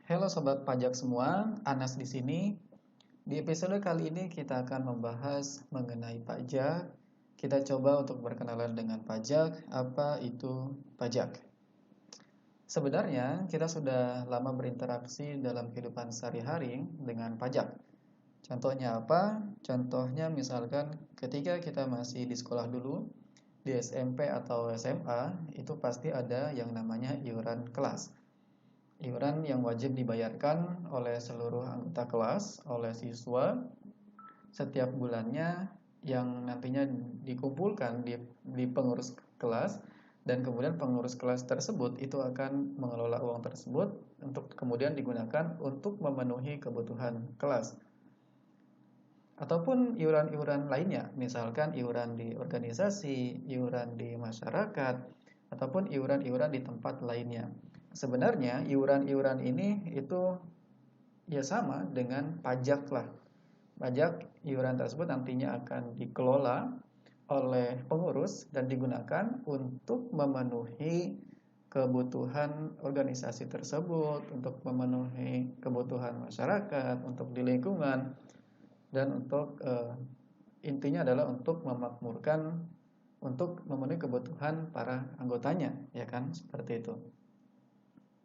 Halo sobat pajak semua, Anas di sini. Di episode kali ini kita akan membahas mengenai pajak. Kita coba untuk berkenalan dengan pajak, apa itu pajak. Sebenarnya kita sudah lama berinteraksi dalam kehidupan sehari-hari dengan pajak. Contohnya apa? Contohnya misalkan ketika kita masih di sekolah dulu, di SMP atau SMA, itu pasti ada yang namanya iuran kelas. Iuran yang wajib dibayarkan oleh seluruh anggota kelas, oleh siswa setiap bulannya yang nantinya dikumpulkan di pengurus kelas, dan kemudian pengurus kelas tersebut itu akan mengelola uang tersebut untuk kemudian digunakan untuk memenuhi kebutuhan kelas. Ataupun iuran-iuran lainnya, misalkan iuran di organisasi, iuran di masyarakat, ataupun iuran-iuran di tempat lainnya. Sebenarnya iuran-iuran ini itu ya sama dengan pajak lah. Pajak iuran tersebut nantinya akan dikelola oleh pengurus dan digunakan untuk memenuhi kebutuhan organisasi tersebut, untuk memenuhi kebutuhan masyarakat, untuk di lingkungan, dan untuk intinya adalah untuk memakmurkan, untuk memenuhi kebutuhan para anggotanya, ya kan, seperti itu.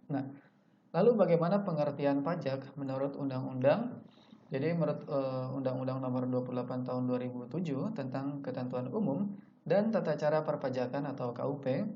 Nah, lalu bagaimana pengertian pajak menurut undang-undang? Jadi menurut Undang-Undang Nomor 28 Tahun 2007 tentang Ketentuan Umum dan Tata Cara Perpajakan atau KUP,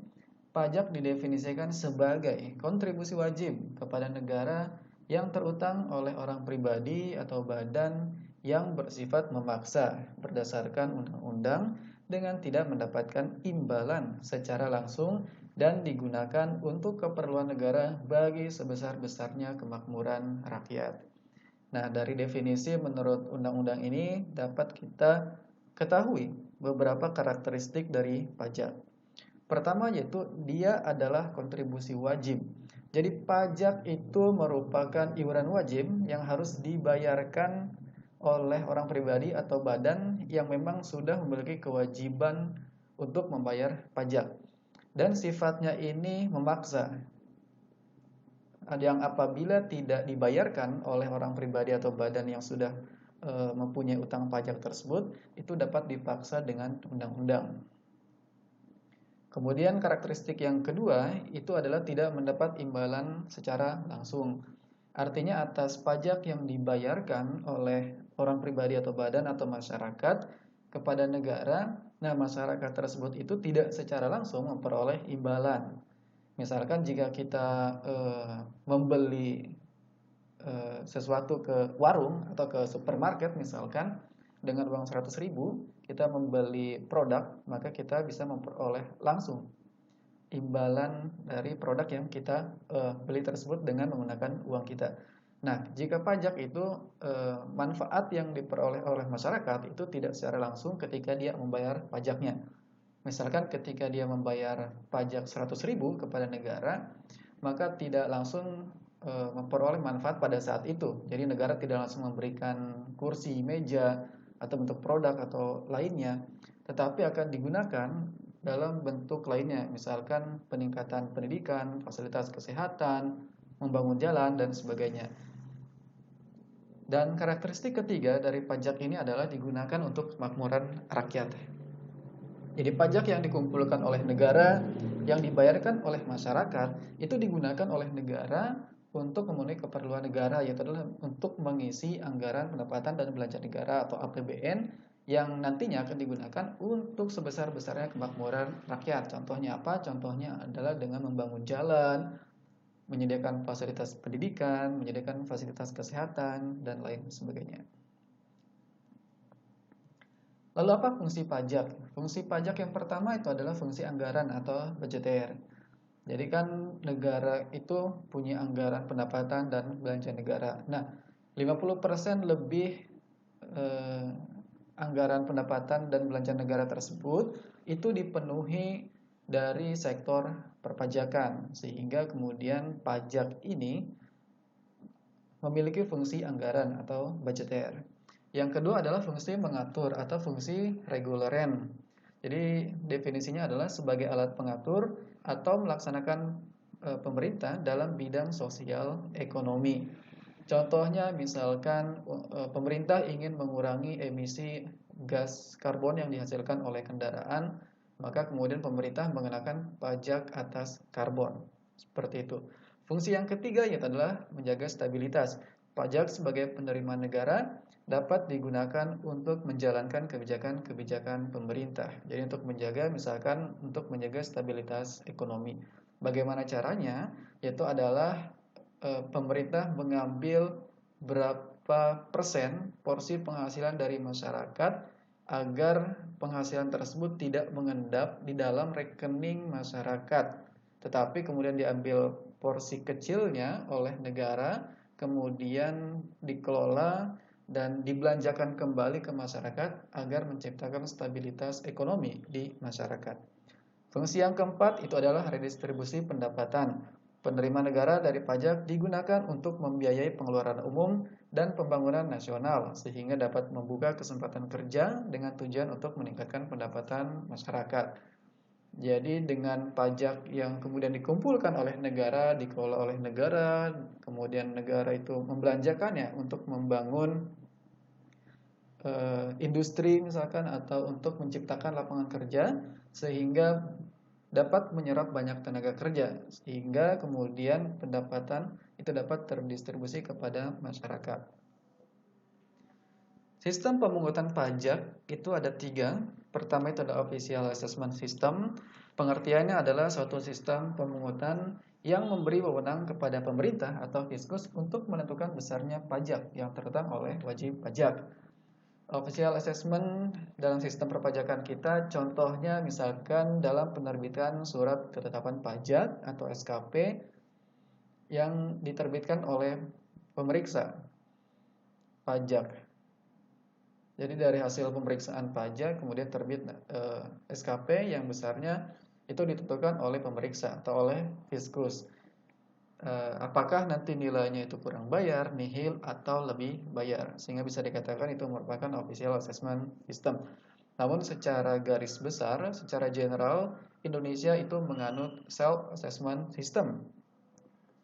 pajak didefinisikan sebagai kontribusi wajib kepada negara yang terutang oleh orang pribadi atau badan yang bersifat memaksa berdasarkan undang-undang dengan tidak mendapatkan imbalan secara langsung dan digunakan untuk keperluan negara bagi sebesar-besarnya kemakmuran rakyat. Nah, dari definisi menurut undang-undang ini dapat kita ketahui beberapa karakteristik dari pajak. Pertama yaitu dia adalah kontribusi wajib. Jadi pajak itu merupakan iuran wajib yang harus dibayarkan oleh orang pribadi atau badan yang memang sudah memiliki kewajiban untuk membayar pajak. Dan sifatnya ini memaksa, yang apabila tidak dibayarkan oleh orang pribadi atau badan yang sudah mempunyai utang pajak tersebut, itu dapat dipaksa dengan undang-undang. Kemudian karakteristik yang kedua itu adalah tidak mendapat imbalan secara langsung. Artinya atas pajak yang dibayarkan oleh orang pribadi atau badan atau masyarakat kepada negara, nah masyarakat tersebut itu tidak secara langsung memperoleh imbalan. Misalkan jika kita membeli sesuatu ke warung atau ke supermarket misalkan dengan uang 100.000 kita membeli produk, maka kita bisa memperoleh langsung imbalan dari produk yang kita beli tersebut dengan menggunakan uang kita. Nah, jika pajak itu manfaat yang diperoleh oleh masyarakat itu tidak secara langsung ketika dia membayar pajaknya. Misalkan ketika dia membayar pajak 100.000 kepada negara, maka tidak langsung memperoleh manfaat pada saat itu. Jadi negara tidak langsung memberikan kursi, meja, atau bentuk produk atau lainnya, tetapi akan digunakan dalam bentuk lainnya, misalkan peningkatan pendidikan, fasilitas kesehatan, membangun jalan, dan sebagainya. Dan karakteristik ketiga dari pajak ini adalah digunakan untuk kemakmuran rakyat. Jadi pajak yang dikumpulkan oleh negara, yang dibayarkan oleh masyarakat, itu digunakan oleh negara untuk memenuhi keperluan negara, yaitu adalah untuk mengisi anggaran pendapatan dan belanja negara atau APBN yang nantinya akan digunakan untuk sebesar-besarnya kemakmuran rakyat. Contohnya apa? Contohnya adalah dengan membangun jalan, menyediakan fasilitas pendidikan, menyediakan fasilitas kesehatan, dan lain sebagainya. Lalu apa fungsi pajak? Fungsi pajak yang pertama itu adalah fungsi anggaran atau budgeter. Jadi kan negara itu punya anggaran pendapatan dan belanja negara. Nah, 50% lebih anggaran pendapatan dan belanja negara tersebut itu dipenuhi dari sektor perpajakan. Sehingga kemudian pajak ini memiliki fungsi anggaran atau budgeter. Yang kedua adalah fungsi mengatur atau fungsi reguleren. Jadi definisinya adalah sebagai alat pengatur atau melaksanakan pemerintah dalam bidang sosial ekonomi. Contohnya misalkan pemerintah ingin mengurangi emisi gas karbon yang dihasilkan oleh kendaraan, maka kemudian pemerintah mengenakan pajak atas karbon. Seperti itu. Fungsi yang ketiga yaitu adalah menjaga stabilitas. Pajak sebagai penerimaan negara dapat digunakan untuk menjalankan kebijakan-kebijakan pemerintah. Jadi untuk menjaga stabilitas ekonomi. Bagaimana caranya? Yaitu adalah pemerintah mengambil berapa persen porsi penghasilan dari masyarakat agar penghasilan tersebut tidak mengendap di dalam rekening masyarakat, tetapi kemudian diambil porsi kecilnya oleh negara, kemudian dikelola dan dibelanjakan kembali ke masyarakat agar menciptakan stabilitas ekonomi di masyarakat. Fungsi yang keempat itu adalah redistribusi pendapatan. Penerimaan negara dari pajak digunakan untuk membiayai pengeluaran umum dan pembangunan nasional, sehingga dapat membuka kesempatan kerja dengan tujuan untuk meningkatkan pendapatan masyarakat. Jadi dengan pajak yang kemudian dikumpulkan oleh negara, dikelola oleh negara, kemudian negara itu membelanjakannya untuk membangun industri misalkan, atau untuk menciptakan lapangan kerja, sehingga dapat menyerap banyak tenaga kerja, sehingga kemudian pendapatan itu dapat terdistribusi kepada masyarakat. Sistem pemungutan pajak itu ada 3. Pertama itu adalah Official Assessment System. Pengertiannya adalah suatu sistem pemungutan yang memberi wewenang kepada pemerintah atau fiskus untuk menentukan besarnya pajak yang terhutang oleh wajib pajak. Official assessment dalam sistem perpajakan kita, contohnya misalkan dalam penerbitan surat ketetapan pajak atau SKP yang diterbitkan oleh pemeriksa pajak. Jadi dari hasil pemeriksaan pajak kemudian terbit SKP yang besarnya itu ditentukan oleh pemeriksa atau oleh fiskus. Apakah nanti nilainya itu kurang bayar, nihil, atau lebih bayar, sehingga bisa dikatakan itu merupakan official assessment system. Namun secara garis besar, secara general, Indonesia itu menganut self assessment system,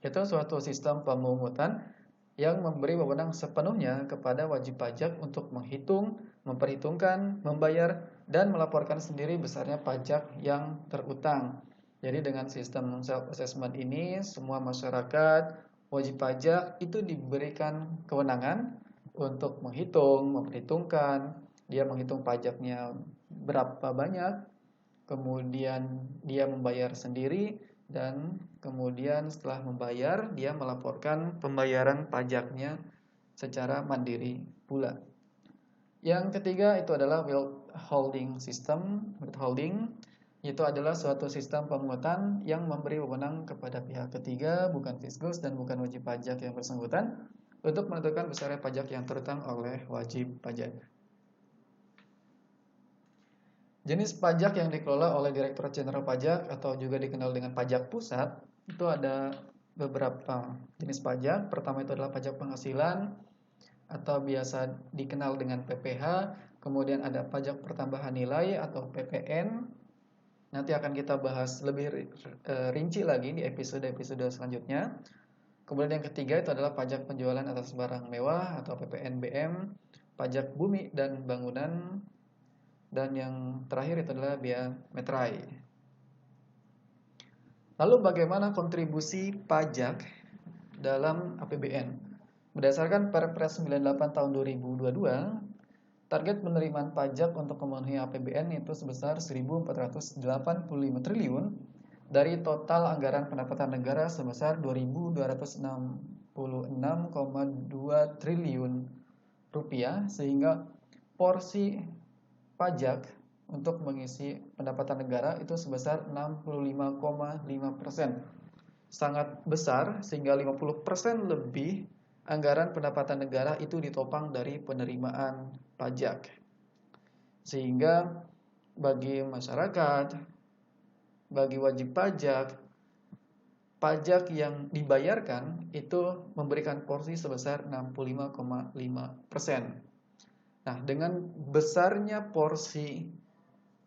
yaitu suatu sistem pemungutan yang memberi wewenang sepenuhnya kepada wajib pajak untuk menghitung, memperhitungkan, membayar, dan melaporkan sendiri besarnya pajak yang terutang. Jadi dengan sistem self-assessment ini, semua masyarakat wajib pajak itu diberikan kewenangan untuk menghitung, memperhitungkan, dia menghitung pajaknya berapa banyak, kemudian dia membayar sendiri, dan kemudian setelah membayar, dia melaporkan pembayaran pajaknya secara mandiri pula. Yang ketiga itu adalah withholding system. Withholding itu adalah suatu sistem pemungutan yang memberi wewenang kepada pihak ketiga, bukan fiskus dan bukan wajib pajak yang bersangkutan, untuk menentukan besarnya pajak yang terutang oleh wajib pajak. Jenis pajak yang dikelola oleh Direktorat Jenderal Pajak atau juga dikenal dengan pajak pusat, itu ada beberapa jenis pajak. Pertama itu adalah pajak penghasilan atau biasa dikenal dengan PPH, kemudian ada pajak pertambahan nilai atau PPN. Nanti akan kita bahas lebih rinci lagi di episode-episode selanjutnya. Kemudian yang ketiga itu adalah pajak penjualan atas barang mewah atau PPNBM, pajak bumi dan bangunan, dan yang terakhir itu adalah bea meterai. Lalu bagaimana kontribusi pajak dalam APBN? Berdasarkan Perpres 98 tahun 2022, target penerimaan pajak untuk memenuhi APBN itu sebesar 1.485 triliun dari total anggaran pendapatan negara sebesar 2.266,2 triliun rupiah, sehingga porsi pajak untuk mengisi pendapatan negara itu sebesar 65,5%. Sangat besar, sehingga 50% lebih anggaran pendapatan negara itu ditopang dari penerimaan pajak. Sehingga bagi masyarakat, bagi wajib pajak, pajak yang dibayarkan itu memberikan porsi sebesar 65,5%. Nah, dengan besarnya porsi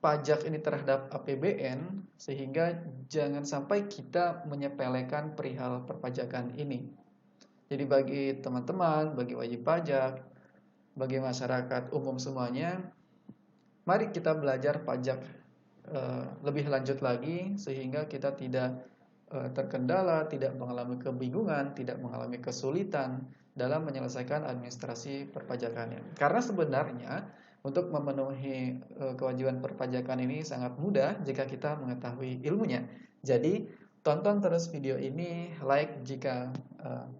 pajak ini terhadap APBN, sehingga jangan sampai kita menyepelekan perihal perpajakan ini. Jadi bagi teman-teman, bagi wajib pajak, bagi masyarakat umum semuanya, mari kita belajar pajak lebih lanjut lagi sehingga kita tidak terkendala, tidak mengalami kebingungan, tidak mengalami kesulitan dalam menyelesaikan administrasi perpajakannya. Karena sebenarnya untuk memenuhi kewajiban perpajakan ini sangat mudah jika kita mengetahui ilmunya. Jadi tonton terus video ini, like jika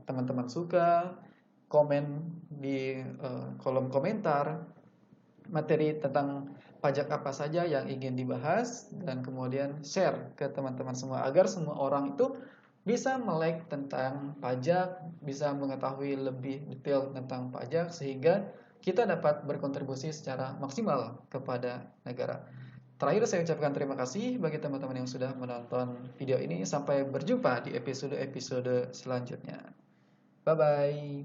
teman-teman suka, komen di kolom komentar materi tentang pajak apa saja yang ingin dibahas, dan kemudian share ke teman-teman semua agar semua orang itu bisa melek tentang pajak, bisa mengetahui lebih detail tentang pajak sehingga kita dapat berkontribusi secara maksimal kepada negara. Terakhir saya ucapkan terima kasih bagi teman-teman yang sudah menonton video ini. Sampai berjumpa di episode-episode selanjutnya. Bye bye.